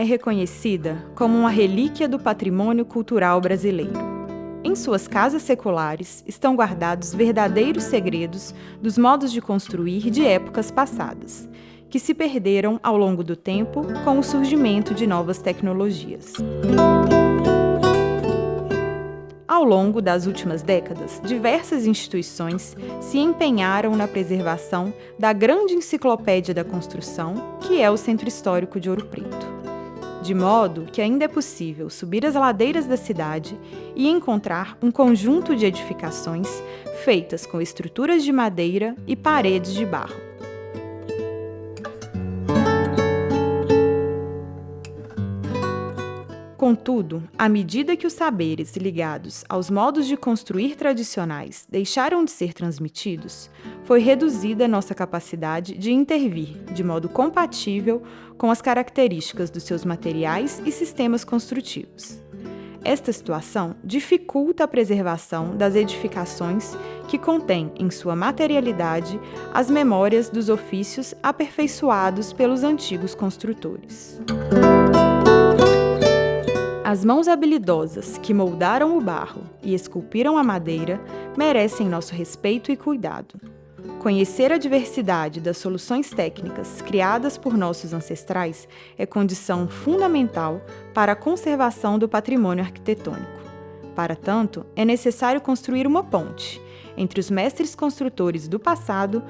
reconhecida como uma relíquia do patrimônio cultural brasileiro. Em suas casas seculares estão guardados verdadeiros segredos dos modos de construir de épocas passadas, que se perderam ao longo do tempo com o surgimento de novas tecnologias. Ao longo das últimas décadas, diversas instituições se empenharam na preservação da grande enciclopédia da construção, que é o Centro Histórico de Ouro Preto. De modo que ainda é possível subir as ladeiras da cidade e encontrar um conjunto de edificações feitas com estruturas de madeira e paredes de barro. Contudo, à medida que os saberes ligados aos modos de construir tradicionais deixaram de ser transmitidos, foi reduzida nossa capacidade de intervir de modo compatível com as características dos seus materiais e sistemas construtivos. Esta situação dificulta a preservação das edificações que contêm em sua materialidade as memórias dos ofícios aperfeiçoados pelos antigos construtores. As mãos habilidosas que moldaram o barro e esculpiram a madeira merecem nosso respeito e cuidado. Conhecer a diversidade das soluções técnicas criadas por nossos ancestrais é condição fundamental para a conservação do patrimônio arquitetônico. Para tanto, é necessário construir uma ponte entre os mestres construtores do passado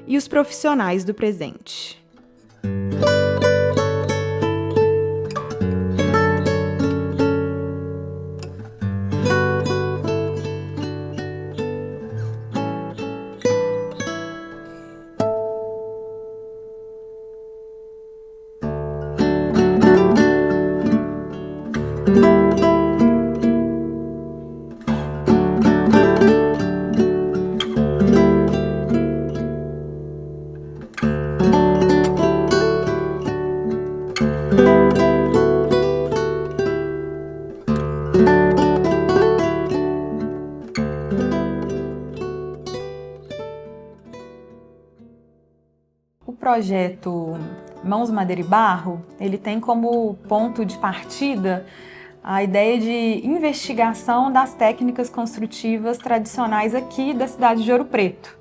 e os profissionais do presente. O projeto Mãos, Madeira e Barro, ele tem como ponto de partida a ideia de investigação das técnicas construtivas tradicionais aqui da cidade de Ouro Preto.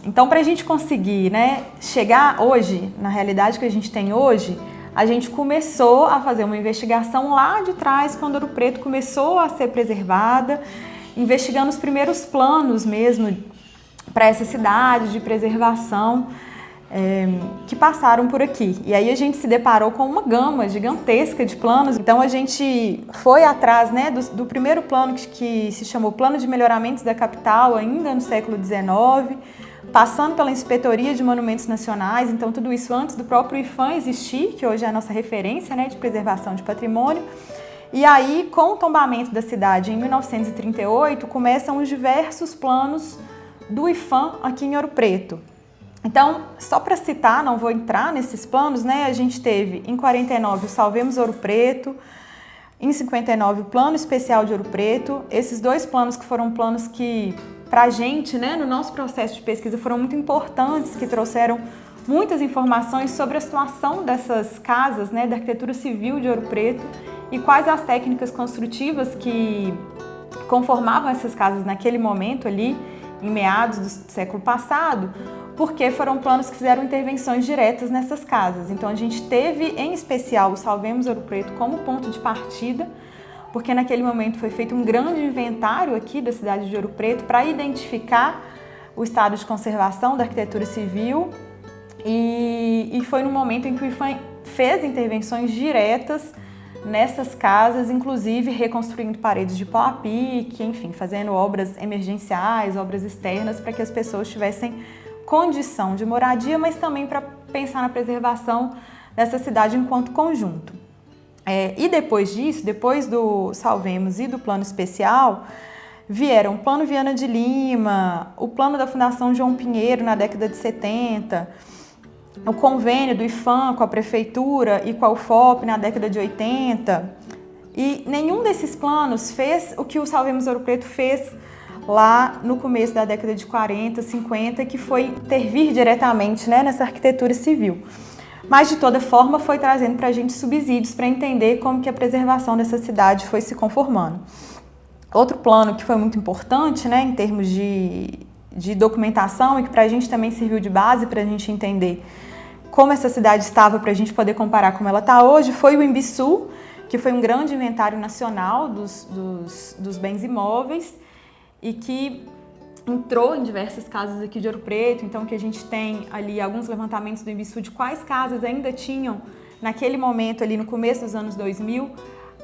Então, para a gente conseguir, chegar hoje, na realidade que a gente tem hoje, a gente começou a fazer uma investigação lá de trás, quando Ouro Preto começou a ser preservada, investigando os primeiros planos mesmo para essa cidade de preservação, que passaram por aqui. E aí a gente se deparou com uma gama gigantesca de planos. Então a gente foi atrás do primeiro plano que se chamou Plano de Melhoramentos da Capital, ainda no século XIX, passando pela Inspetoria de Monumentos Nacionais, então tudo isso antes do próprio IPHAN existir, que hoje é a nossa referência de preservação de patrimônio. E aí, com o tombamento da cidade em 1938, começam os diversos planos do IPHAN aqui em Ouro Preto. Então, só para citar, não vou entrar nesses planos, a gente teve em 49 o Salvemos Ouro Preto, em 59 o Plano Especial de Ouro Preto. Esses dois planos que foram planos que, para a gente, no nosso processo de pesquisa, foram muito importantes, que trouxeram muitas informações sobre a situação dessas casas, da arquitetura civil de Ouro Preto e quais as técnicas construtivas que conformavam essas casas naquele momento ali, em meados do século passado, porque foram planos que fizeram intervenções diretas nessas casas. Então a gente teve, em especial, o Salvemos Ouro Preto como ponto de partida, porque naquele momento foi feito um grande inventário aqui da cidade de Ouro Preto para identificar o estado de conservação da arquitetura civil, e foi no momento em que o IPHAN fez intervenções diretas nessas casas, inclusive reconstruindo paredes de pau a pique, enfim, fazendo obras emergenciais, obras externas, para que as pessoas tivessem condição de moradia, mas também para pensar na preservação dessa cidade enquanto conjunto. E depois disso, depois do Salvemos e do Plano Especial, vieram o Plano Viana de Lima, o Plano da Fundação João Pinheiro na década de 70, o convênio do IPHAN com a Prefeitura e com a UFOP na década de 80, e nenhum desses planos fez o que o Salvemos Ouro Preto fez lá no começo da década de 40, 50, que foi intervir diretamente nessa arquitetura civil. mas de toda forma foi trazendo para a gente subsídios para entender como que a preservação dessa cidade foi se conformando. Outro plano que foi muito importante, né, em termos de documentação e que para a gente também serviu de base para a gente entender como essa cidade estava para a gente poder comparar como ela está hoje, foi o Imbiçu, que foi um grande inventário nacional dos bens imóveis e que entrou em diversas casas aqui de Ouro Preto, então que a gente tem ali alguns levantamentos do Imbiçu de quais casas ainda tinham, naquele momento ali no começo dos anos 2000,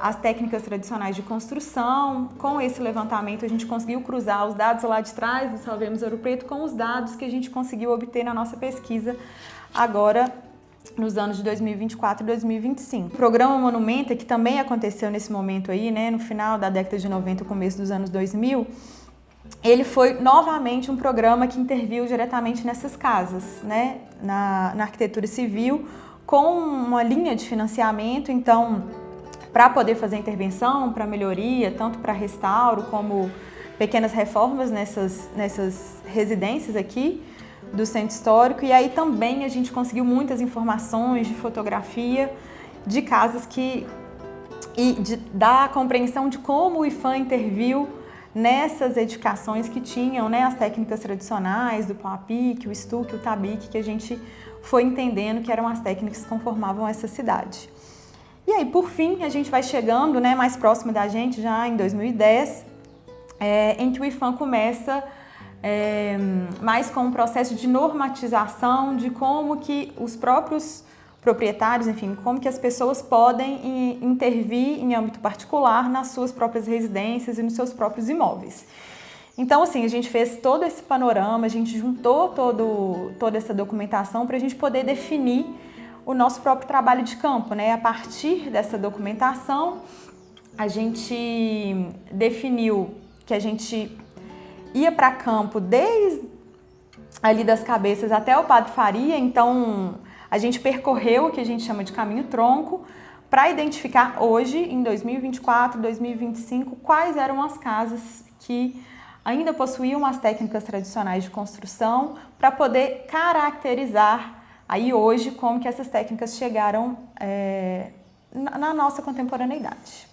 as técnicas tradicionais de construção. Com esse levantamento a gente conseguiu cruzar os dados lá de trás do Salvemos Ouro Preto com os dados que a gente conseguiu obter na nossa pesquisa agora nos anos de 2024 e 2025. O programa Monumenta, que também aconteceu nesse momento aí, né, no final da década de 90, começo dos anos 2000, ele foi novamente um programa que interviu diretamente nessas casas, né, na arquitetura civil, com uma linha de financiamento, então, para poder fazer intervenção, para melhoria, tanto para restauro como pequenas reformas nessas residências aqui do Centro Histórico. E aí também a gente conseguiu muitas informações de fotografia de casas da compreensão de como o IPHAN interviu nessas edificações que tinham, né, as técnicas tradicionais do pau a pique, o estuque, o tabique, que a gente foi entendendo que eram as técnicas que conformavam essa cidade. E aí, por fim, a gente vai chegando, né, mais próximo da gente, já em 2010, em que o IPHAN começa mais com um processo de normatização de como que os próprios proprietários, enfim, como que as pessoas podem intervir em âmbito particular nas suas próprias residências e nos seus próprios imóveis. Então, assim, a gente fez todo esse panorama, a gente juntou toda essa documentação para a gente poder definir o nosso próprio trabalho de campo, né? A partir dessa documentação, a gente definiu que a gente ia para campo desde ali das Cabeças até o Padre Faria, então a gente percorreu o que a gente chama de caminho-tronco para identificar hoje, em 2024, 2025, quais eram as casas que ainda possuíam as técnicas tradicionais de construção para poder caracterizar aí hoje como que essas técnicas chegaram na nossa contemporaneidade.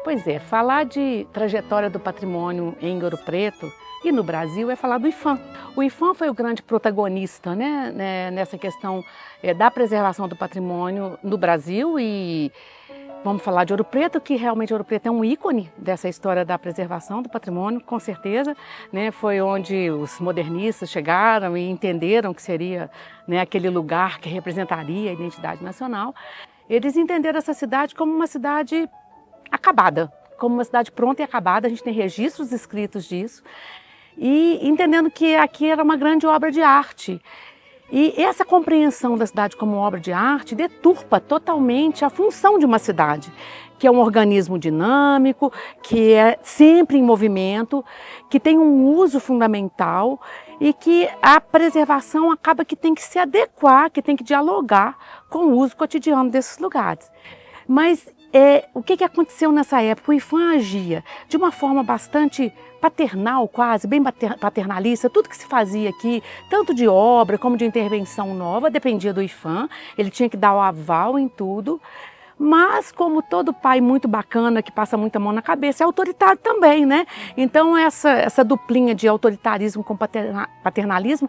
Pois é, falar de trajetória do patrimônio em Ouro Preto e no Brasil é falar do IPHAN. O IPHAN foi o grande protagonista, né, nessa questão da preservação do patrimônio no Brasil e vamos falar de Ouro Preto, que realmente Ouro Preto é um ícone dessa história da preservação do patrimônio, com certeza, né, foi onde os modernistas chegaram e entenderam que seria, né, aquele lugar que representaria a identidade nacional. Eles entenderam essa cidade como uma cidade acabada, como uma cidade pronta e acabada, a gente tem registros escritos disso, e entendendo que aqui era uma grande obra de arte. E essa compreensão da cidade como obra de arte deturpa totalmente a função de uma cidade, que é um organismo dinâmico, que é sempre em movimento, que tem um uso fundamental e que a preservação acaba que tem que se adequar, que tem que dialogar com o uso cotidiano desses lugares. Mas o que aconteceu nessa época? O IPHAN agia de uma forma bastante paternal, quase, bem paternalista. Tudo que se fazia aqui, tanto de obra como de intervenção nova, dependia do IPHAN. Ele tinha que dar o aval em tudo. Mas, como todo pai muito bacana, que passa muita mão na cabeça, é autoritário também, né? Então, essa duplinha de autoritarismo com paternalismo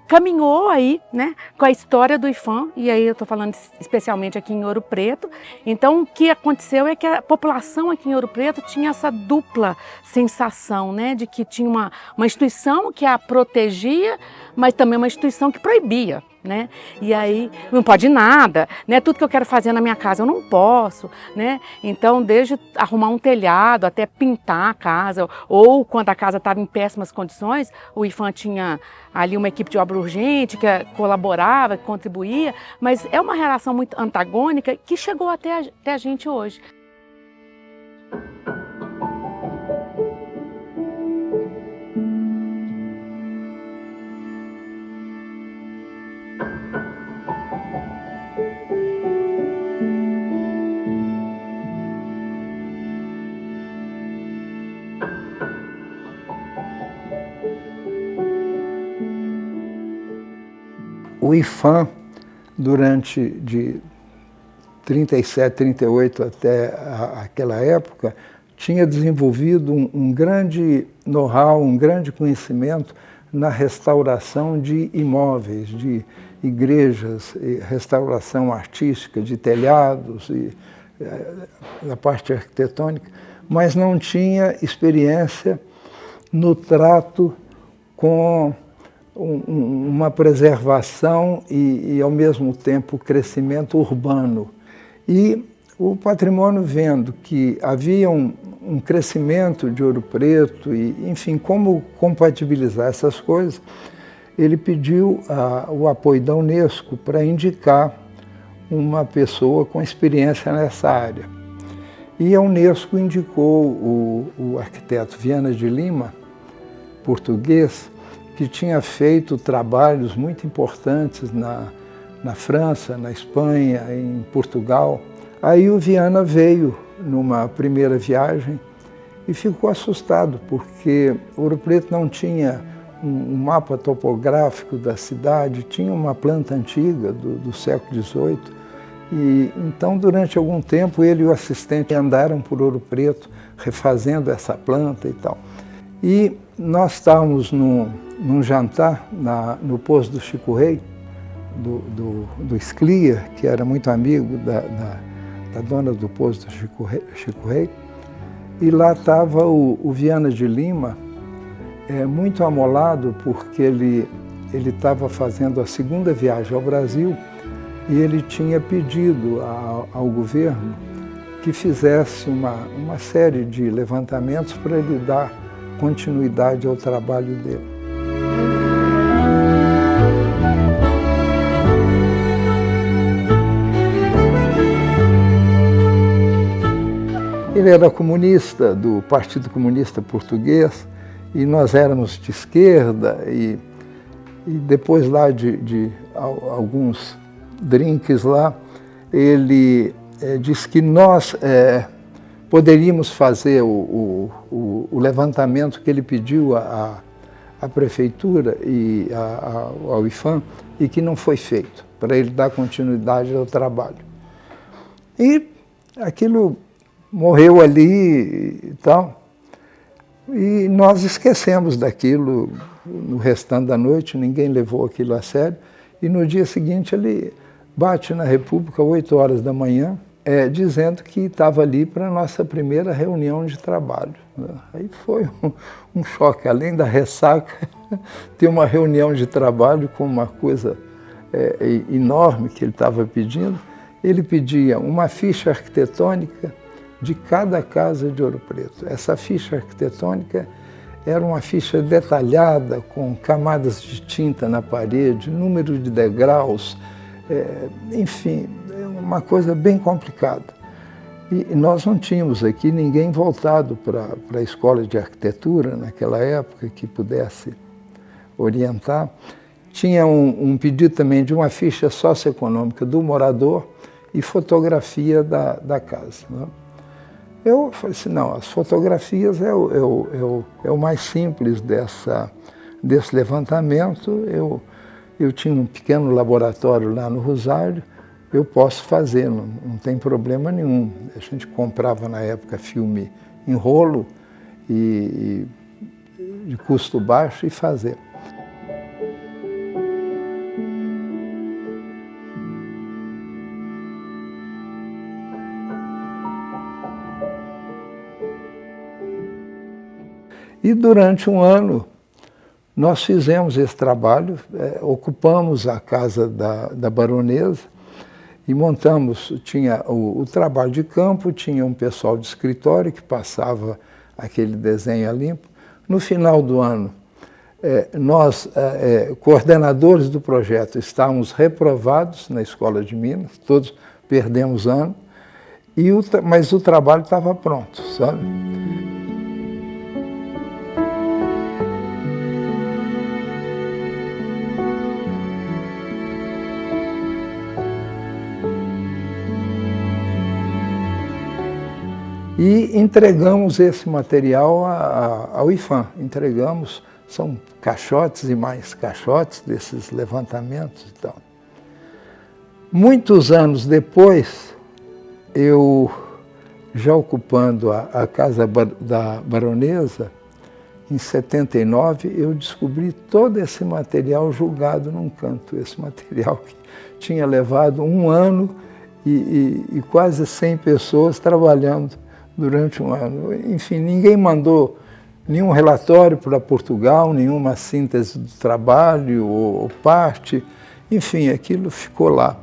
caminhou aí, né, com a história do IPHAN, e aí eu estou falando especialmente aqui em Ouro Preto. Então, o que aconteceu é que a população aqui em Ouro Preto tinha essa dupla sensação, né, de que tinha uma instituição que a protegia, mas também uma instituição que proibia, né? E aí não pode nada, né? Tudo que eu quero fazer na minha casa eu não posso, né? Então, desde arrumar um telhado até pintar a casa, ou quando a casa estava em péssimas condições, o IPHAN tinha ali uma equipe de obra urgente que colaborava, que contribuía, mas é uma relação muito antagônica que chegou até a gente hoje. O IPHAN, durante de 37, 38 até aquela época, tinha desenvolvido um grande know-how, um grande conhecimento na restauração de imóveis, de igrejas, restauração artística de telhados e da parte arquitetônica, mas não tinha experiência no trato com uma preservação e, ao mesmo tempo, crescimento urbano. E o patrimônio, vendo que havia um crescimento de Ouro Preto e, enfim, como compatibilizar essas coisas, ele pediu o apoio da Unesco para indicar uma pessoa com experiência nessa área. E a Unesco indicou o arquiteto Viana de Lima, português, que tinha feito trabalhos muito importantes na França, na Espanha, em Portugal. Aí o Viana veio numa primeira viagem e ficou assustado, porque Ouro Preto não tinha um mapa topográfico da cidade, tinha uma planta antiga do século XVIII. E então, durante algum tempo, ele e o assistente andaram por Ouro Preto, refazendo essa planta e tal. E nós estávamos num jantar no posto do Chico Rei, do Sclia, que era muito amigo da dona do posto do Chico Rei, e lá estava o Viana de Lima, muito amolado, porque ele estava fazendo a segunda viagem ao Brasil e ele tinha pedido ao governo que fizesse uma série de levantamentos para ele dar continuidade ao trabalho dele. Ele era comunista, do Partido Comunista Português, e nós éramos de esquerda, e depois lá de alguns drinks lá, ele disse que nós poderíamos fazer o levantamento que ele pediu à prefeitura e ao IPHAN e que não foi feito, para ele dar continuidade ao trabalho. E aquilo morreu ali e tal, e nós esquecemos daquilo no restante da noite, ninguém levou aquilo a sério, e no dia seguinte ele bate na República, 8 horas da manhã, dizendo que estava ali para a nossa primeira reunião de trabalho. Aí foi um choque, além da ressaca, ter uma reunião de trabalho com uma coisa enorme que ele estava pedindo. Ele pedia uma ficha arquitetônica de cada casa de Ouro Preto. Essa ficha arquitetônica era uma ficha detalhada, com camadas de tinta na parede, número de degraus, enfim, uma coisa bem complicada. E nós não tínhamos aqui ninguém voltado para a escola de arquitetura naquela época que pudesse orientar. Tinha um pedido também de uma ficha socioeconômica do morador e fotografia da casa, né? Eu falei assim, não, as fotografias é o mais simples desse levantamento. Eu tinha um pequeno laboratório lá no Rosário, eu posso fazer, não tem problema nenhum. A gente comprava na época filme em rolo e de custo baixo e fazer. E durante um ano nós fizemos esse trabalho, ocupamos a casa da baronesa e montamos, tinha o trabalho de campo, tinha um pessoal de escritório que passava aquele desenho a limpo. No final do ano, nós, coordenadores do projeto, estávamos reprovados na Escola de Minas, todos perdemos ano, mas o trabalho estava pronto, sabe? E entregamos esse material ao IPHAN, entregamos São caixotes e mais caixotes desses levantamentos e tal. Muitos anos depois, eu já ocupando a casa da baronesa, em 79, eu descobri todo esse material julgado num canto. Esse material que tinha levado 1 ano e quase 100 pessoas trabalhando durante 1 ano. Enfim, ninguém mandou nenhum relatório para Portugal, nenhuma síntese do trabalho ou parte. Enfim, aquilo ficou lá.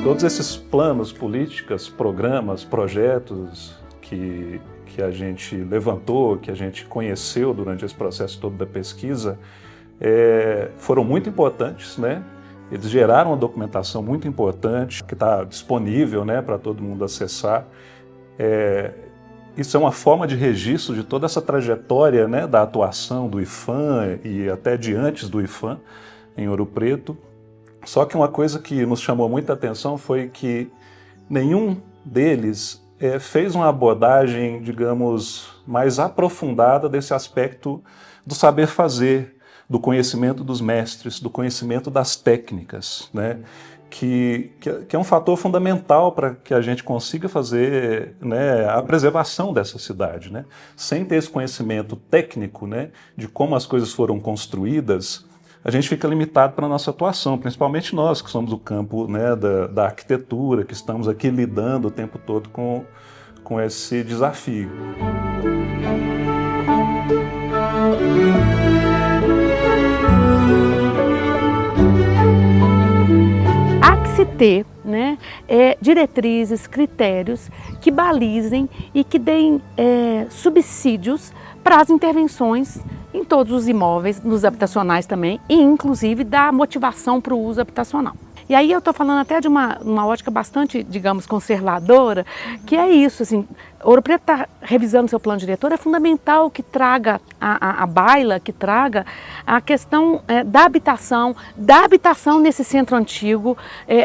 Todos esses planos, políticas, programas, projetos que a gente levantou, que a gente conheceu durante esse processo todo da pesquisa, foram muito importantes, né? Eles geraram uma documentação muito importante, que está disponível, né, para todo mundo acessar. Isso é uma forma de registro de toda essa trajetória, né, da atuação do IPHAN e até de antes do IPHAN em Ouro Preto. Só que uma coisa que nos chamou muita atenção foi que nenhum deles fez uma abordagem, digamos, mais aprofundada desse aspecto do saber fazer, do conhecimento dos mestres, do conhecimento das técnicas, né? Que é um fator fundamental para que a gente consiga fazer, né, a preservação dessa cidade, né? Sem ter esse conhecimento técnico, né, de como as coisas foram construídas, a gente fica limitado para a nossa atuação, principalmente nós que somos do campo, né, da arquitetura, que estamos aqui lidando o tempo todo com esse desafio. Há que se ter, né, diretrizes, critérios que balizem e que deem subsídios para as intervenções em todos os imóveis, nos habitacionais também, e inclusive da motivação para o uso habitacional. E aí eu estou falando até de uma ótica bastante, digamos, conservadora, que é isso, assim, Ouro Preto está revisando seu plano diretor, é fundamental que traga a baila, que traga a questão da habitação nesse centro antigo,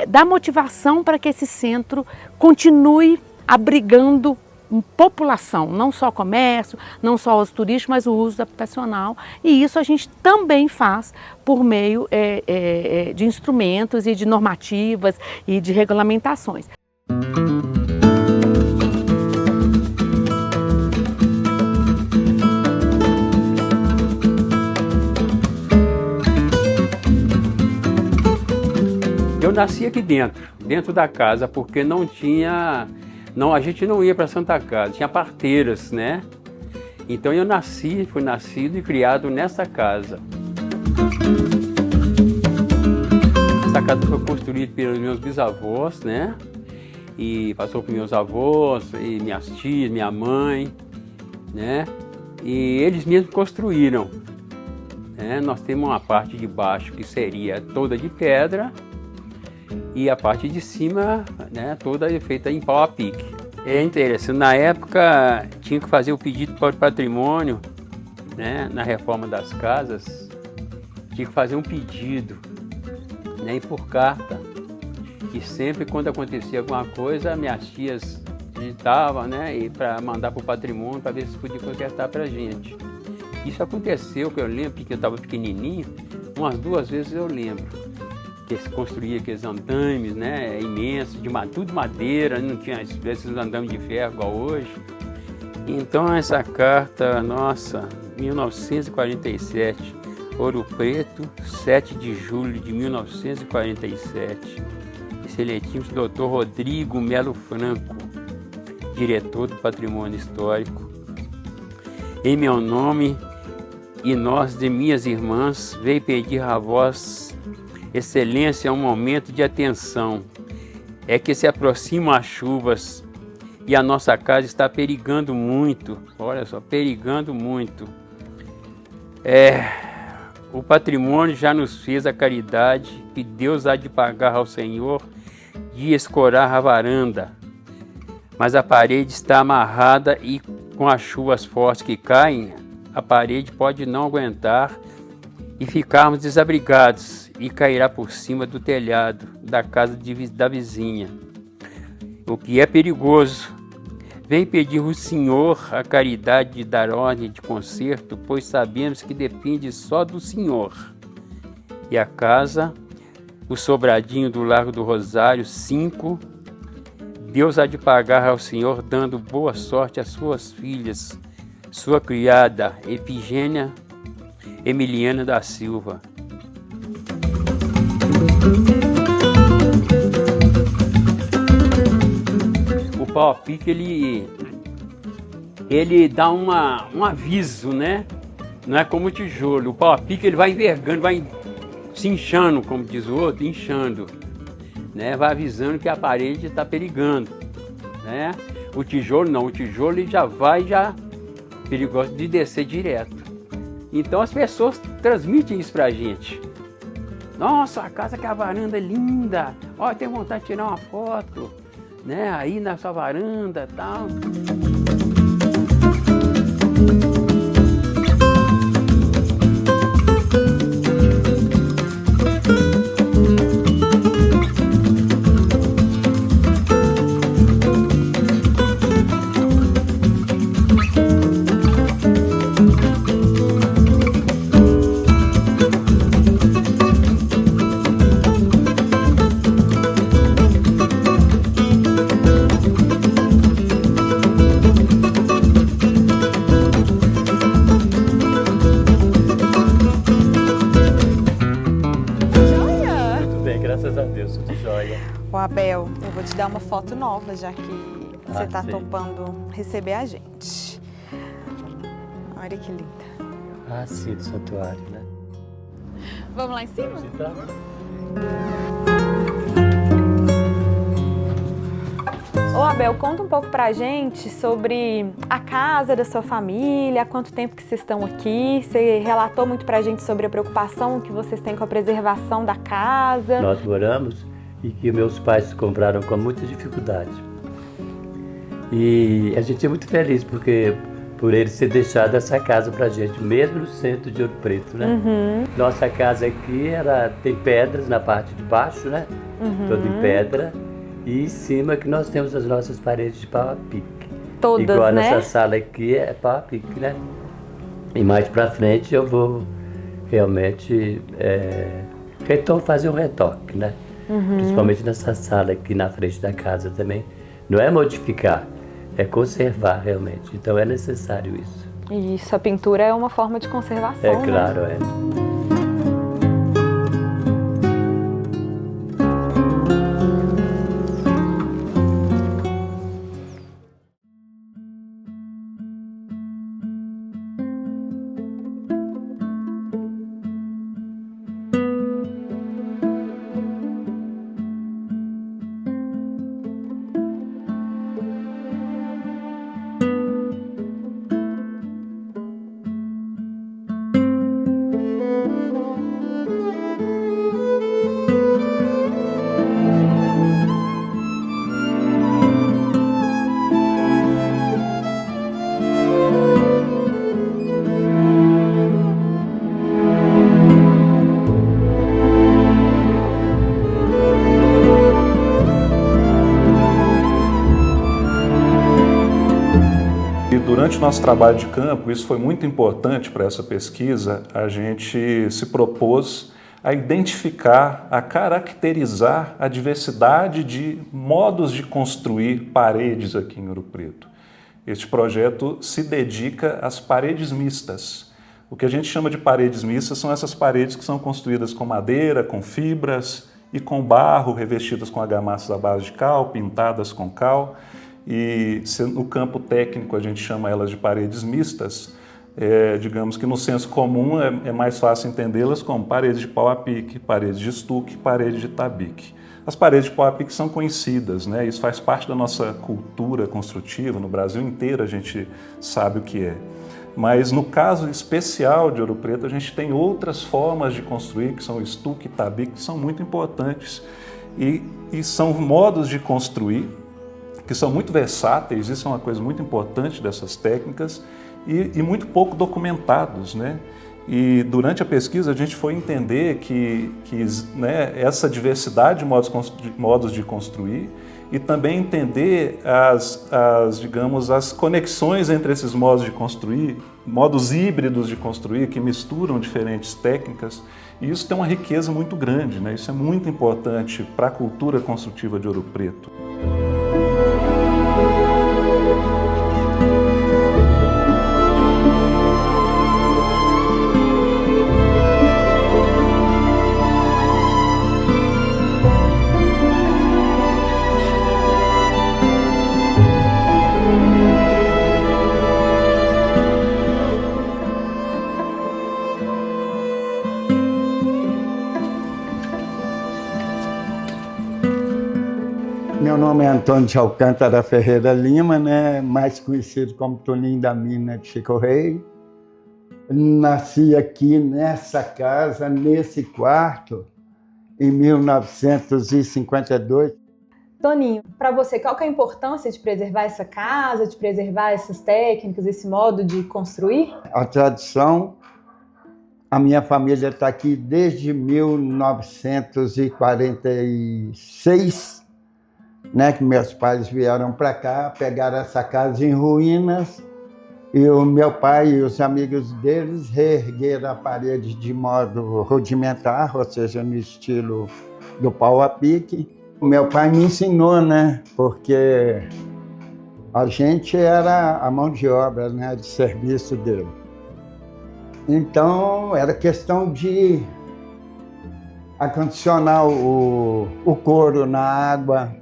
da motivação para que esse centro continue abrigando população, não só comércio, não só uso turístico, mas o uso habitacional. E isso a gente também faz por meio de instrumentos e de normativas e de regulamentações. Eu nasci aqui dentro da casa, porque não tinha... a gente não ia para Santa Casa, tinha parteiras, né? Então eu fui nascido e criado nessa casa. Essa casa foi construída pelos meus bisavós, né? E passou por meus avós, e minhas tias, minha mãe, né? E eles mesmos construíram, né? Nós temos uma parte de baixo que seria toda de pedra, e a parte de cima, né, toda feita em pau a pique. É interessante, na época tinha que fazer o pedido para o patrimônio, né, na reforma das casas, tinha que fazer um pedido, né, e por carta, que sempre quando acontecia alguma coisa, minhas tias digitavam, né, e para mandar para o patrimônio, para ver se podia consertar para a gente. Isso aconteceu, que eu lembro, porque eu estava pequenininho, umas 2 vezes eu lembro. Que se construía aqueles andames, né, imensos, tudo de madeira, não tinha esses andames de ferro igual hoje. Então essa carta, nossa, 1947, Ouro Preto, 7 de julho de 1947. Excelentíssimo Dr. Rodrigo Melo Franco, diretor do Patrimônio Histórico. Em meu nome e nós de minhas irmãs, veio pedir a vós, Excelência, é um momento de atenção. É que se aproximam as chuvas e a nossa casa está perigando muito. Olha só, perigando muito. o patrimônio já nos fez a caridade que Deus há de pagar ao Senhor de escorar a varanda. Mas a parede está amarrada e com as chuvas fortes que caem, a parede pode não aguentar e ficarmos desabrigados e cairá por cima do telhado da casa da vizinha, o que é perigoso. Vem pedir o Senhor a caridade de dar ordem de conserto, pois sabemos que depende só do Senhor. E a casa, o sobradinho do Largo do Rosário, 5, Deus há de pagar ao Senhor, dando boa sorte às suas filhas, sua criada Efigênia Emiliana da Silva. O pau a pique, ele dá um aviso, né? Não é como o tijolo. O pau a pique, ele vai envergando, vai se inchando, como diz o outro, inchando, né? Vai avisando que a parede está perigando, né? O tijolo não, o tijolo ele já perigoso de descer direto. Então as pessoas transmitem isso pra gente. Nossa, a casa que a varanda é linda. Ó, tem vontade de tirar uma foto, né? Aí na sua varanda, tal. Ô Abel, eu vou te dar uma foto nova, já que você está topando receber a gente. Olha que linda. Ah, sim, do santuário, né? Vamos lá em cima? Vamos entrar? Ô Abel, conta um pouco pra gente sobre a casa da sua família, há quanto tempo que vocês estão aqui. Você relatou muito pra gente sobre a preocupação que vocês têm com a preservação da casa. Nós moramos e que meus pais compraram com muita dificuldade. E a gente é muito feliz por eles ter deixado essa casa pra gente, mesmo no centro de Ouro Preto, né? Uhum. Nossa casa aqui, ela tem pedras na parte de baixo, né? Uhum. Toda em pedra. E em cima que nós temos as nossas paredes de pau a pique. Todas, igual né? nessa sala aqui é pau a pique, né? E mais pra frente eu vou realmente fazer um retoque, né? Uhum. Principalmente nessa sala aqui na frente da casa também. Não é modificar, é conservar realmente. Então é necessário isso. Isso, a pintura é uma forma de conservação, É claro, né? Durante o nosso trabalho de campo, isso foi muito importante para essa pesquisa, a gente se propôs a identificar, a caracterizar a diversidade de modos de construir paredes aqui em Ouro Preto. Este projeto se dedica às paredes mistas. O que a gente chama de paredes mistas são essas paredes que são construídas com madeira, com fibras e com barro, revestidas com argamassas à base de cal, pintadas com cal. E no campo técnico a gente chama elas de paredes mistas. Digamos que no senso comum é mais fácil entendê-las como paredes de pau a pique, paredes de estuque, paredes de tabique. As paredes de pau a pique são conhecidas, né? Isso faz parte da nossa cultura construtiva, no Brasil inteiro a gente sabe o que é. Mas no caso especial de Ouro Preto, a gente tem outras formas de construir, que são o estuque e tabique, que são muito importantes. E são modos de construir que são muito versáteis, isso é uma coisa muito importante dessas técnicas, e muito pouco documentados, né? E durante a pesquisa a gente foi entender que né, essa diversidade de modos de construir, e também entender digamos, as conexões entre esses modos de construir, modos híbridos de construir, que misturam diferentes técnicas, e isso tem uma riqueza muito grande, né? Isso é muito importante para a cultura construtiva de Ouro Preto. Meu nome é Antônio de Alcântara Ferreira Lima, né? Mais conhecido como Toninho da Mina de Chico Rei. Nasci aqui nessa casa, nesse quarto, em 1952. Toninho, para você, qual que é a importância de preservar essa casa, de preservar essas técnicas, esse modo de construir? A tradição, a minha família está aqui desde 1946, né, que meus pais vieram para cá, pegaram essa casa em ruínas, e o meu pai e os amigos deles reergueram a parede de modo rudimentar, ou seja, no estilo do pau a pique. O meu pai me ensinou, né, porque a gente era a mão de obra, né, de serviço dele. Então, era questão de acondicionar o couro na água,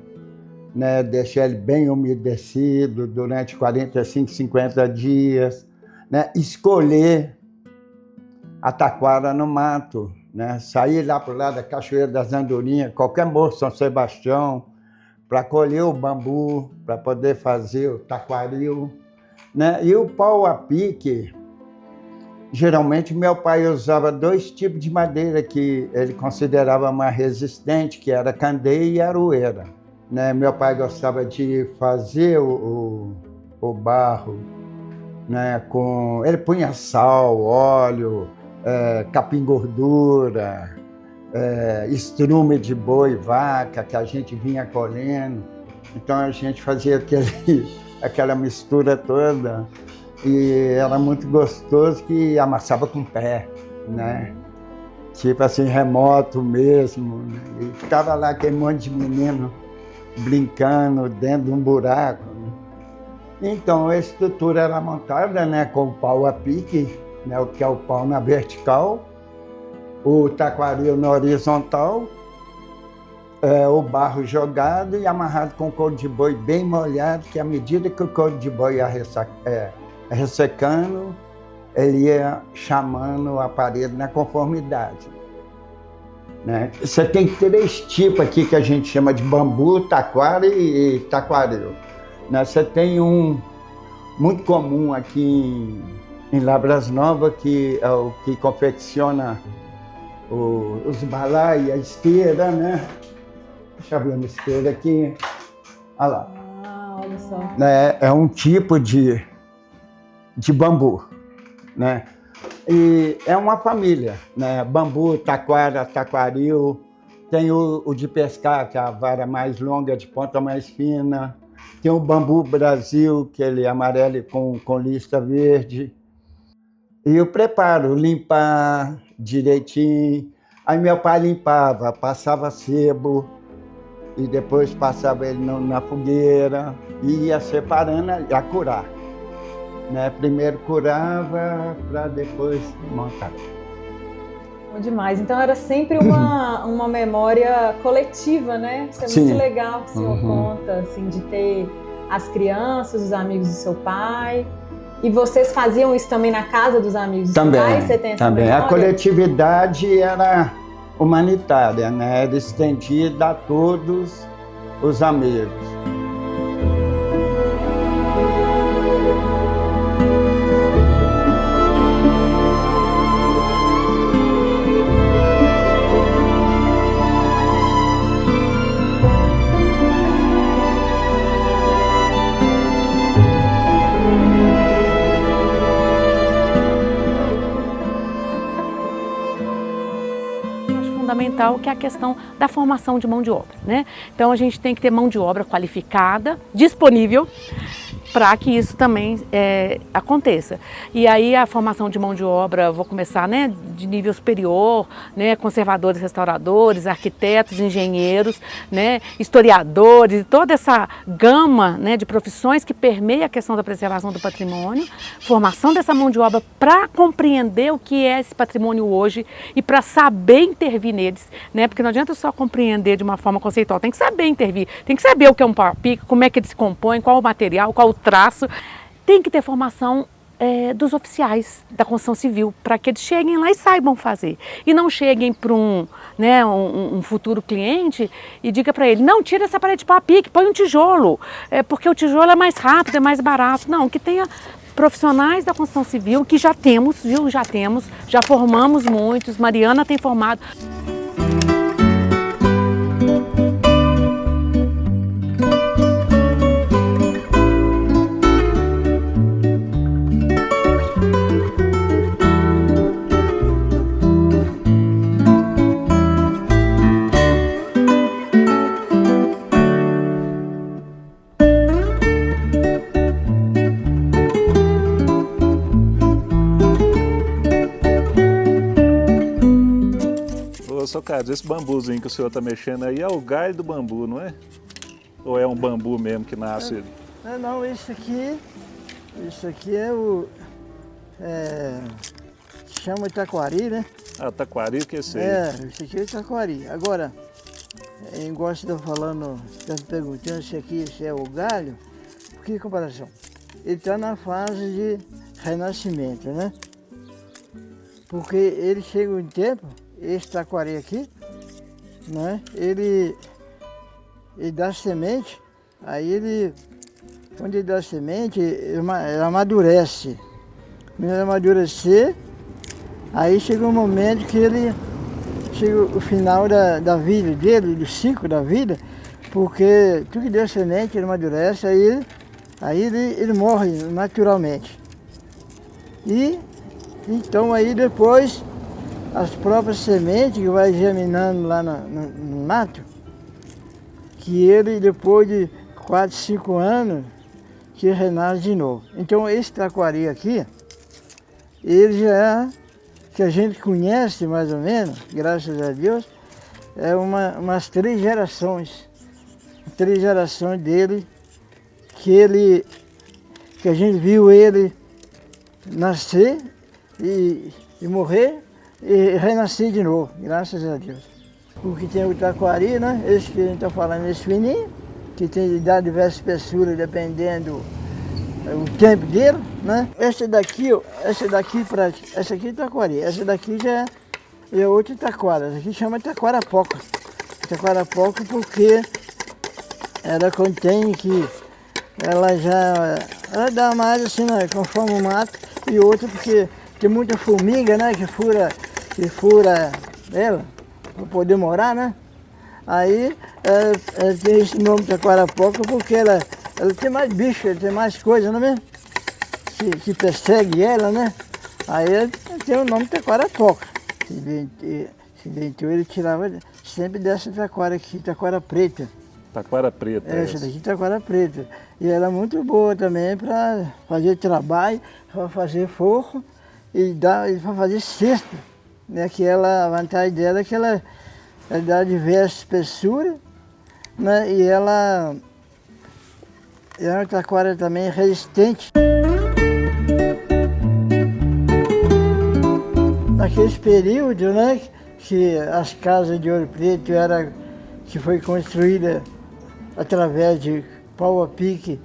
né, deixar ele bem umedecido durante 45, 50 dias, né, escolher a taquara no mato, né, sair lá para o lado da Cachoeira das Andorinhas, qualquer morro, São Sebastião, para colher o bambu, para poder fazer o taquaril, né, e o pau a pique. Geralmente, meu pai usava 2 tipos de madeira que ele considerava mais resistente, que era candeia e aroeira. Né? Meu pai gostava de fazer o barro, né? Ele punha sal, óleo, capim gordura, estrume de boi e vaca, que a gente vinha colhendo. Então a gente fazia aquela mistura toda. E era muito gostoso, que amassava com o pé, né? Tipo assim, remoto mesmo. Né? E ficava lá aquele monte de menino brincando dentro de um buraco. Né? Então a estrutura era montada, né, com o pau a pique, né, o que é o pau na vertical, o taquaril na horizontal, o barro jogado e amarrado com couro de boi bem molhado, que à medida que o couro de boi ia ressecando, ele ia chamando a parede na conformidade. Né? Você tem 3 tipos aqui que a gente chama de bambu, taquara e taquaril. Né? Você tem um muito comum aqui em Lavras Novas, que é o que confecciona os balai, a esteira, né? Deixa eu ver uma esteira aqui. Olha lá. Ah, olha só. É um tipo de bambu, né? E é uma família, né? Bambu, taquara, taquaril, tem o de pescar, que é a vara mais longa, de ponta mais fina, tem o bambu Brasil, que ele é amarelo com lista verde. E o preparo, limpar direitinho. Aí meu pai limpava, passava sebo, e depois passava ele na fogueira, e ia separando a curar. Né? Primeiro curava para depois montar. Bom demais. Então era sempre uma memória coletiva, né? Isso é Sim. muito legal que o senhor conta, assim, de ter as crianças, os amigos do seu pai. E vocês faziam isso também na casa dos amigos do seu pai? Você tem essa também. memória? A coletividade era humanitária, né? Era estendida a todos os amigos. fundamental, que é a questão da formação de mão de obra, né? Então a gente tem que ter mão de obra qualificada, disponível, para que isso também aconteça. E aí a formação de mão de obra, vou começar, né, de nível superior, né, conservadores, restauradores, arquitetos, engenheiros, né, historiadores, toda essa gama, né, de profissões que permeia a questão da preservação do patrimônio, formação dessa mão de obra para compreender o que é esse patrimônio hoje e para saber intervir neles, né, porque não adianta só compreender de uma forma conceitual, tem que saber intervir, tem que saber o que é um pau-a-pique, como é que ele se compõe, qual o material, qual o traço. Tem que ter formação dos oficiais da construção civil, para que eles cheguem lá e saibam fazer. E não cheguem para um futuro cliente e diga para ele, não, tira essa parede de pau-a-pique, põe um tijolo, porque o tijolo é mais rápido, é mais barato. Não, que tenha profissionais da construção civil, que já temos, viu? Já formamos muitos, Mariana tem formado. Seu Carlos, esse bambuzinho que o senhor está mexendo aí é o galho do bambu, não é? Ou é um bambu mesmo que nasce? Não, isso aqui é o... chama Itaquari, né? Ah, taquari, o que é esse aí? Isso aqui é Itaquari. Agora, igual você está falando, está me perguntando se é o galho, por que comparação? Ele está na fase de renascimento, né? Porque ele chega um tempo, esse taquari aqui, né? Ele dá semente, aí quando ele dá semente, ele amadurece. Quando ele amadurecer, aí chega um momento que chega o final da vida dele, do ciclo da vida, porque tudo que deu semente, ele amadurece, aí ele morre naturalmente. E então aí depois as próprias sementes que vai germinando lá no mato, que ele depois de 4, 5 anos, que renasce de novo. Então esse taquari aqui, ele já que a gente conhece mais ou menos, graças a Deus, é umas 3 gerações. 3 gerações dele, que a gente viu ele nascer e morrer, e renascer de novo, graças a Deus. Porque tem o taquari, né? Esse que a gente está falando, esse fininho, que tem de dar diversas espessuras dependendo o tempo dele, né? Essa aqui é taquari, essa daqui já é outra taquara, essa aqui chama taquarapoca. Taquarapoca porque ela contém que ela dá mais assim, né, conforme o mato, e outra porque tem muita formiga, né, que fura ela, para poder morar, né? Aí tem esse nome de taquarapoca porque ela tem mais bicho, ela tem mais coisa, não é mesmo? Que persegue ela, né? Aí tem o nome de taquarapoca. Se inventou, ele tirava sempre dessa taquara aqui, taquara preta. Taquara preta. Essa daqui, taquara preta. E ela é muito boa também para fazer trabalho, para fazer forro e para fazer cesta. Né? A vantagem dela é que ela dá diversas espessuras, né? E ela é uma taquara também resistente. Naqueles períodos, né, que as casas de Ouro Preto que foi construída através de pau-a-pique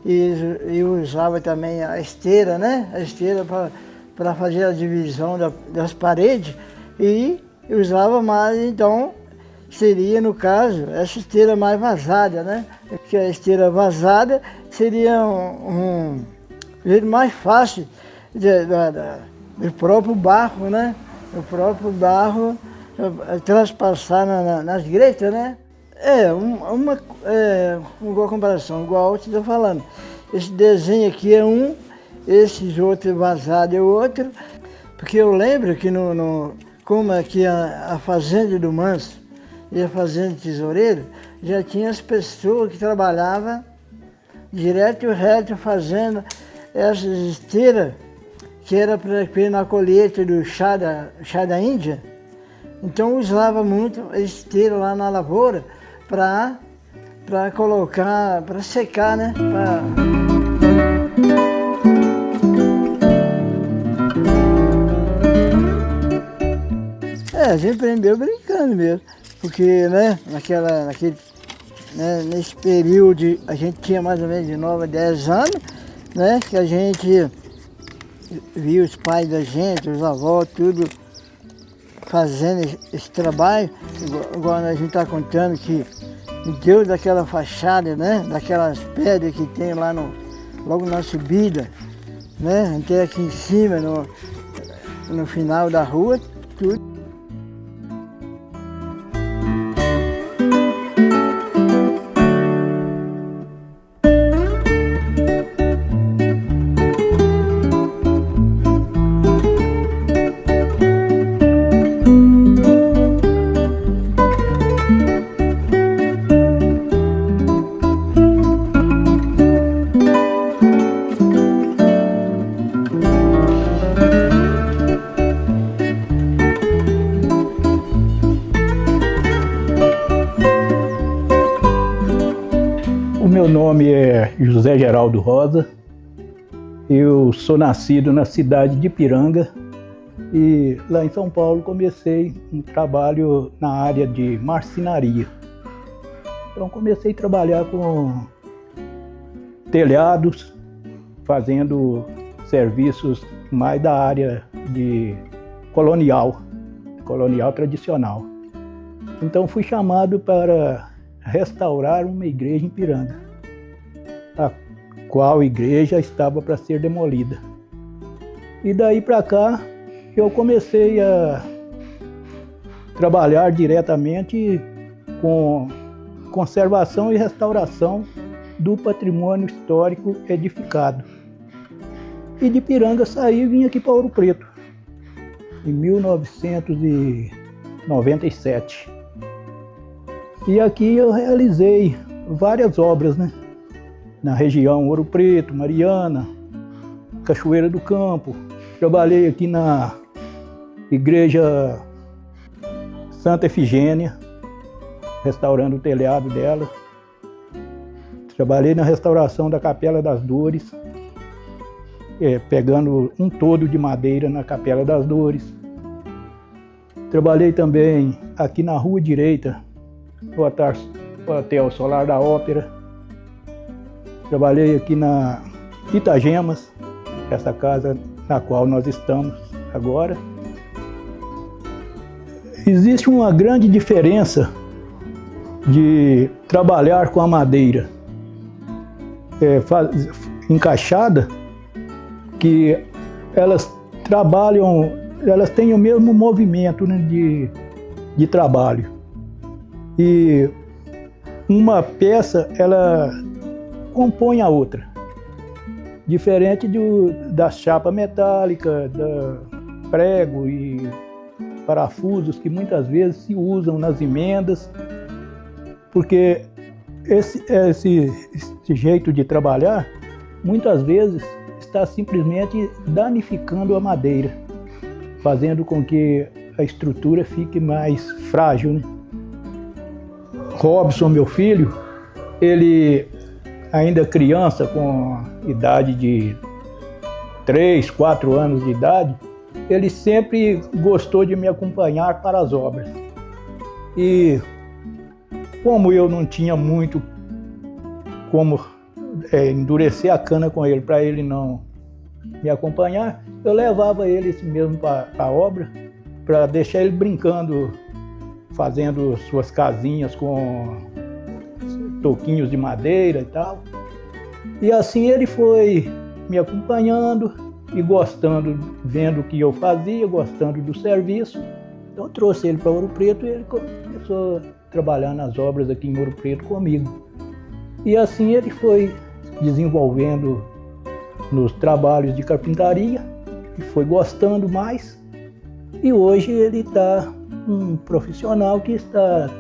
e usava também a esteira, né? A esteira para fazer a divisão das paredes e usava mais, então seria, no caso, essa esteira mais vazada, né? Porque a esteira vazada seria um jeito mais fácil do próprio barro, né? O próprio barro transpassar nas gretas, né? Uma comparação, igual eu estou falando. Esse desenho aqui é um, esses outros vazados é outro, porque eu lembro que como aqui a fazenda do Manso e a fazenda do Tesoureiro, já tinha as pessoas que trabalhavam direto e reto fazendo essas esteiras, que era para ir na colheita do chá da Índia. Então usava muito a esteira lá na lavoura para colocar, para secar, né? A gente aprendeu brincando mesmo, porque né, nesse período a gente tinha mais ou menos de 9 a 10 anos, né, que a gente via os pais da gente, os avós, tudo fazendo esse trabalho, igual a gente está contando que deu daquela fachada, né, daquelas pedras que tem lá logo na subida, né, até aqui em cima, no final da rua, tudo. Meu nome é José Geraldo Rosa, eu sou nascido na cidade de Ipiranga e lá em São Paulo comecei um trabalho na área de marcenaria. Então comecei a trabalhar com telhados, fazendo serviços mais da área de colonial tradicional. Então fui chamado para restaurar uma igreja em Ipiranga, a qual igreja estava para ser demolida. E daí para cá eu comecei a trabalhar diretamente com conservação e restauração do patrimônio histórico edificado. E de Ipiranga saí e vim aqui para Ouro Preto, em 1997. E aqui eu realizei várias obras, né? Na região Ouro Preto, Mariana, Cachoeira do Campo. Trabalhei aqui na igreja Santa Efigênia, restaurando o telhado dela. Trabalhei na restauração da Capela das Dores, pegando um todo de madeira na Capela das Dores. Trabalhei também aqui na Rua Direita, o Hotel Solar da Ópera. Trabalhei aqui na Itagemas, essa casa na qual nós estamos agora. Existe uma grande diferença de trabalhar com a madeira encaixada, que elas trabalham, elas têm o mesmo movimento, né, de trabalho. E uma peça, ela compõe a outra. Diferente da chapa metálica, da prego e parafusos que muitas vezes se usam nas emendas, porque esse jeito de trabalhar, muitas vezes, está simplesmente danificando a madeira, fazendo com que a estrutura fique mais frágil, né? Robson, meu filho, ele ainda criança, com idade de 3, 4 anos de idade, ele sempre gostou de me acompanhar para as obras. E como eu não tinha muito como endurecer a cana com ele para ele não me acompanhar, eu levava ele mesmo para a obra, para deixar ele brincando, fazendo suas casinhas com toquinhos de madeira e tal. E assim ele foi me acompanhando e gostando, vendo o que eu fazia, gostando do serviço. Então eu trouxe ele para Ouro Preto e ele começou a trabalhar nas obras aqui em Ouro Preto comigo. E assim ele foi desenvolvendo nos trabalhos de carpintaria e foi gostando mais. E hoje ele está um profissional que está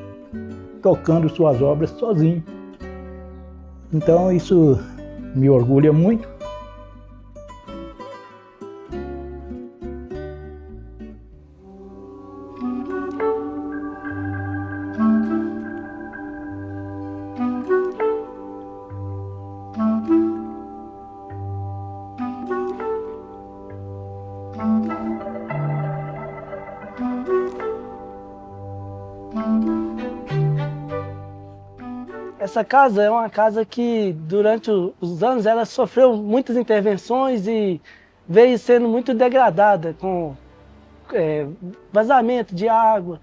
tocando suas obras sozinho. Então isso me orgulha muito. Essa casa é uma casa que, durante os anos, ela sofreu muitas intervenções e veio sendo muito degradada, com vazamento de água,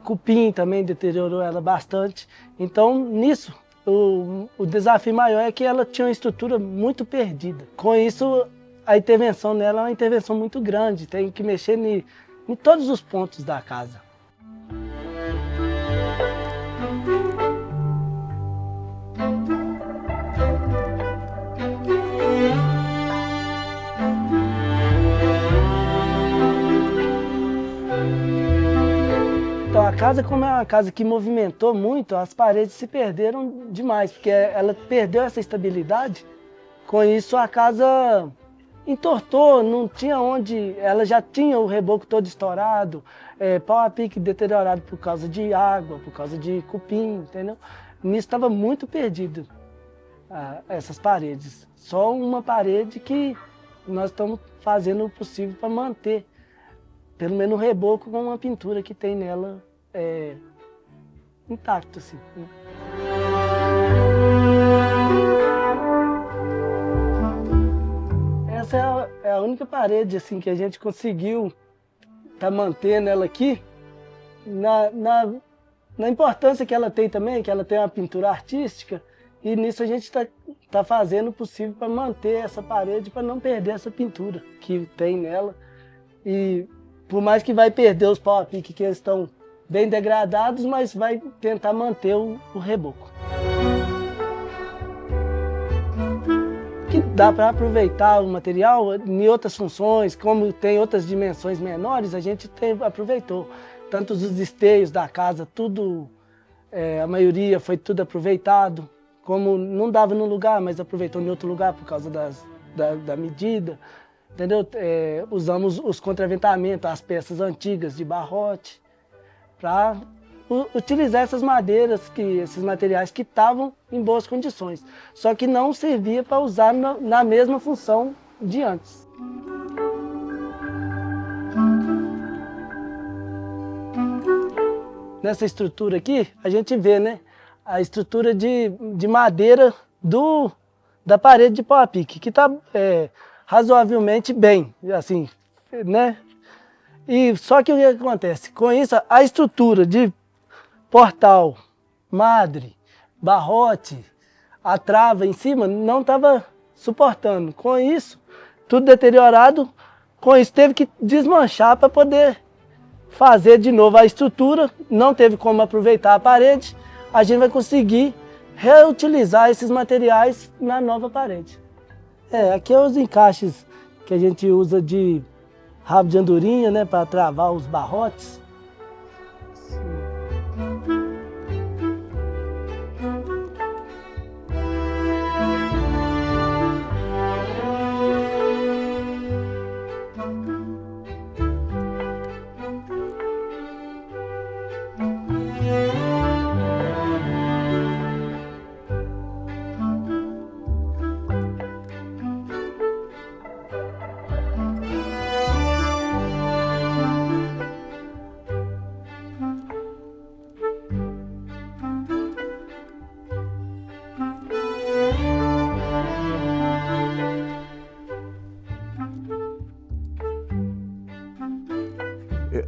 cupim também deteriorou ela bastante. Então, nisso, o desafio maior é que ela tinha uma estrutura muito perdida. Com isso, a intervenção nela é uma intervenção muito grande, tem que mexer em todos os pontos da casa. Então, a casa, como é uma casa que movimentou muito, as paredes se perderam demais, porque ela perdeu essa estabilidade. Com isso, a casa entortou, não tinha onde, ela já tinha o reboco todo estourado, pau a pique deteriorado por causa de água, por causa de cupim, entendeu? Nisso estava muito perdido essas paredes. Só uma parede que nós estamos fazendo o possível para manter, pelo menos o reboco com uma pintura que tem nela intacto, assim, né? Essa é a única parede assim, que a gente conseguiu tá mantendo ela aqui, na importância que ela tem também, que ela tem uma pintura artística, e nisso a gente tá fazendo o possível para manter essa parede, para não perder essa pintura que tem nela. E por mais que vai perder os pau a pique que eles estão bem degradados, mas vai tentar manter o reboco. Que dá para aproveitar o material em outras funções, como tem outras dimensões menores, a gente aproveitou. Tanto os esteios da casa, tudo, a maioria foi tudo aproveitado. Como não dava num lugar, mas aproveitou em outro lugar por causa da medida. Entendeu? Usamos os contraventamentos, as peças antigas de barrote, para utilizar essas madeiras, esses materiais que estavam em boas condições, só que não servia para usar na mesma função de antes. Nessa estrutura aqui, a gente vê, né, a estrutura de madeira da parede de pau a pique, que está razoavelmente bem, assim, né? E só que o que acontece? Com isso, a estrutura de portal, madre, barrote, a trava em cima não estava suportando. Com isso, tudo deteriorado, com isso teve que desmanchar para poder fazer de novo a estrutura, não teve como aproveitar a parede, a gente vai conseguir reutilizar esses materiais na nova parede. Aqui é os encaixes que a gente usa de rabo de andorinha, né, para travar os barrotes.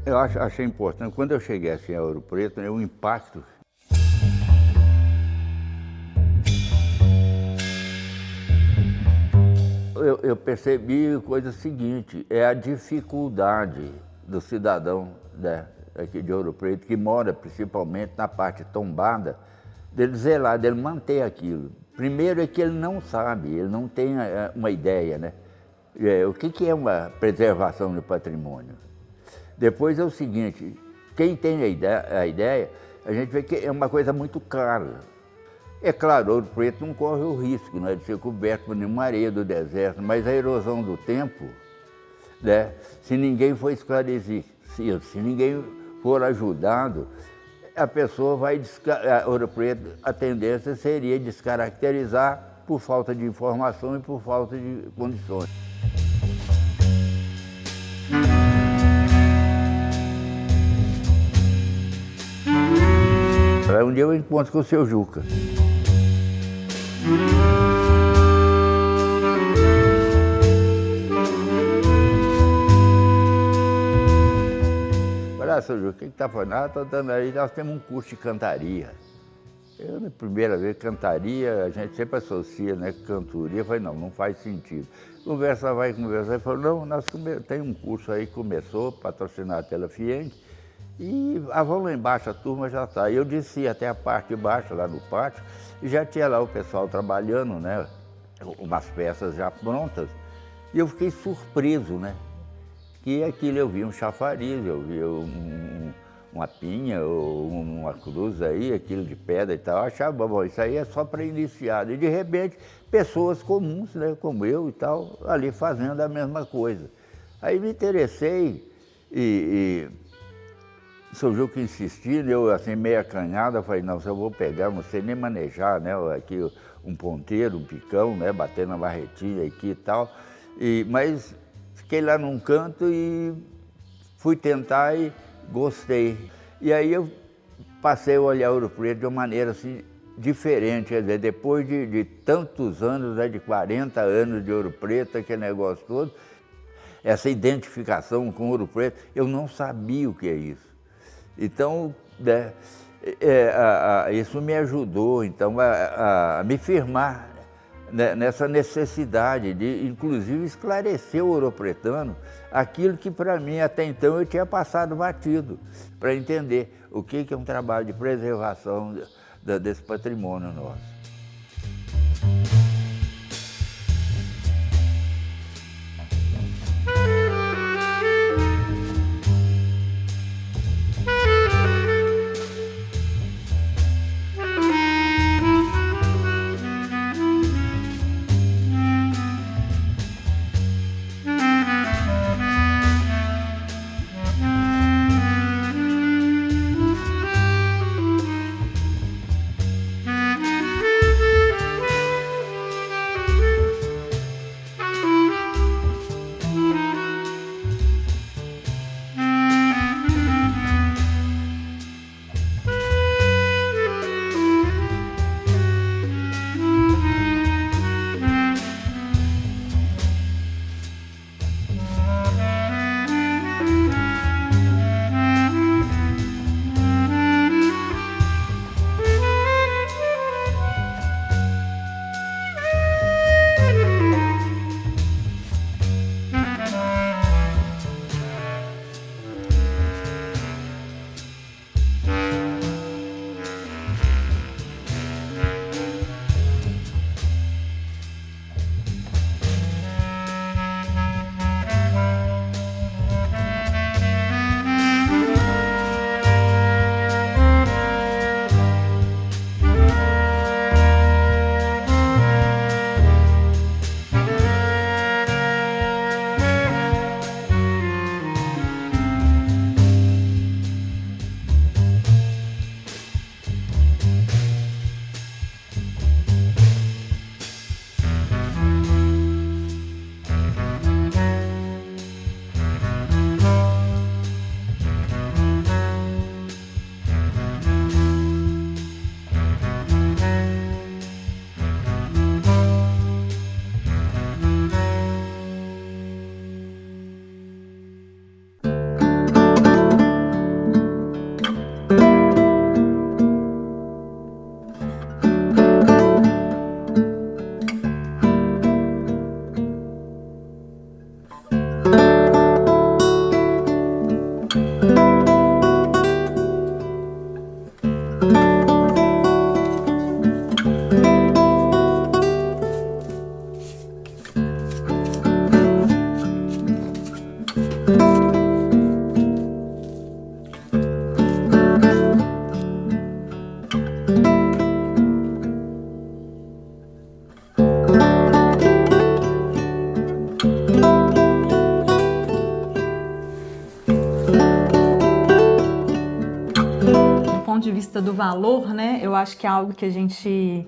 Eu achei importante, quando eu cheguei assim a Ouro Preto, o impacto. Eu percebi a coisa seguinte, é a dificuldade do cidadão aqui de Ouro Preto, que mora principalmente na parte tombada, dele zelar, dele manter aquilo. Primeiro é que ele não sabe, ele não tem uma ideia, né? O que é uma preservação do patrimônio? Depois é o seguinte, quem tem a ideia, a gente vê que é uma coisa muito cara. É claro, Ouro Preto não corre o risco, né, de ser coberto por nenhuma areia do deserto, mas a erosão do tempo, né, se ninguém for esclarecido, se ninguém for ajudado, a pessoa vai Ouro Preto, a tendência seria descaracterizar por falta de informação e por falta de condições. Um dia eu encontro com o seu Juca. Olha, seu Juca, o que está fazendo? Estou dando aí, nós temos um curso de cantaria. Eu, na primeira vez, cantaria, a gente sempre associa, né, cantoria. Eu falei, não faz sentido. Conversa vai, conversa vai. Ele falou, não, tem um curso aí que começou, patrocinado pela FIENG, e vão lá embaixo, a turma já está. Eu desci até a parte de baixo, lá no pátio, e já tinha lá o pessoal trabalhando, né, umas peças já prontas, e eu fiquei surpreso, né, que aquilo eu vi um chafariz, eu vi uma pinha ou uma cruz aí, aquilo de pedra e tal. Eu achava, bom, isso aí é só para iniciado. E de repente, pessoas comuns, né, como eu e tal, ali fazendo a mesma coisa. Aí me interessei e o seu Juca insistindo, eu assim meio acanhado, eu falei, não, se eu vou pegar, não sei nem manejar, né, aqui um ponteiro, um picão, né, bater na barretinha aqui e tal. Mas fiquei lá num canto e fui tentar e gostei. E aí eu passei a olhar Ouro Preto de uma maneira assim diferente, quer dizer, depois de tantos anos, né, de 40 anos de Ouro Preto, aquele negócio todo, essa identificação com Ouro Preto, eu não sabia o que é isso. Então, né, isso me ajudou então, a me firmar, né, nessa necessidade de, inclusive, esclarecer o ouropretano aquilo que, para mim, até então, eu tinha passado batido, para entender o que é um trabalho de preservação desse patrimônio nosso. de vista do valor, né, eu acho que é algo que a gente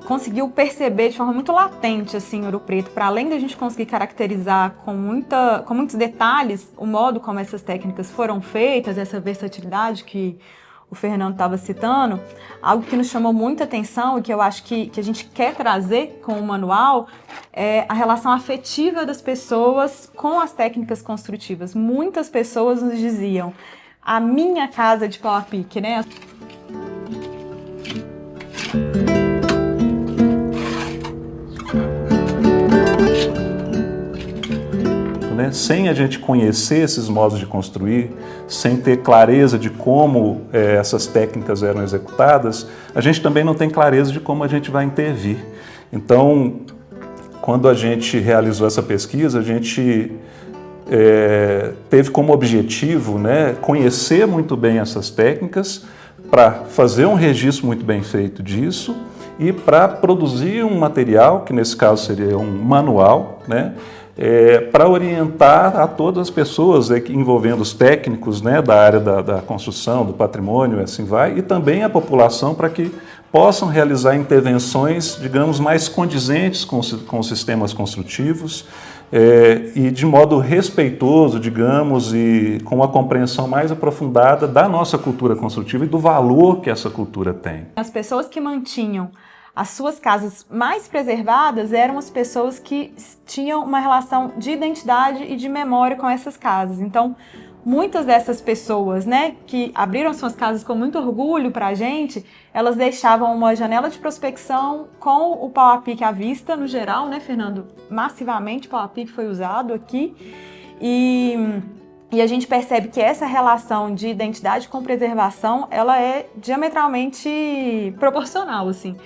conseguiu perceber de forma muito latente assim, em Ouro Preto, para além da gente conseguir caracterizar com muitos detalhes o modo como essas técnicas foram feitas, essa versatilidade que o Fernando estava citando, algo que nos chamou muita atenção e que eu acho que a gente quer trazer com o manual é a relação afetiva das pessoas com as técnicas construtivas. Muitas pessoas nos diziam, a minha casa de pau a pique, né? Né? Sem a gente conhecer esses modos de construir, sem ter clareza de como essas técnicas eram executadas, a gente também não tem clareza de como a gente vai intervir. Então, quando a gente realizou essa pesquisa, a gente teve como objetivo, né, conhecer muito bem essas técnicas para fazer um registro muito bem feito disso e para produzir um material, que nesse caso seria um manual, né, para orientar a todas as pessoas envolvendo os técnicos, né, da área da construção, do patrimônio, assim vai, e também a população para que possam realizar intervenções, digamos, mais condizentes com os sistemas construtivos e de modo respeitoso, digamos, e com uma compreensão mais aprofundada da nossa cultura construtiva e do valor que essa cultura tem. As pessoas que mantinham as suas casas mais preservadas eram as pessoas que tinham uma relação de identidade e de memória com essas casas. Então, muitas dessas pessoas, né, que abriram suas casas com muito orgulho para a gente, elas deixavam uma janela de prospecção com o pau a pique à vista, no geral, né, Fernando? Massivamente o pau a pique foi usado aqui. E a gente percebe que essa relação de identidade com preservação, ela é diametralmente proporcional, assim.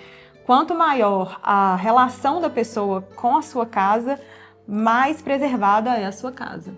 Quanto maior a relação da pessoa com a sua casa, mais preservada é a sua casa.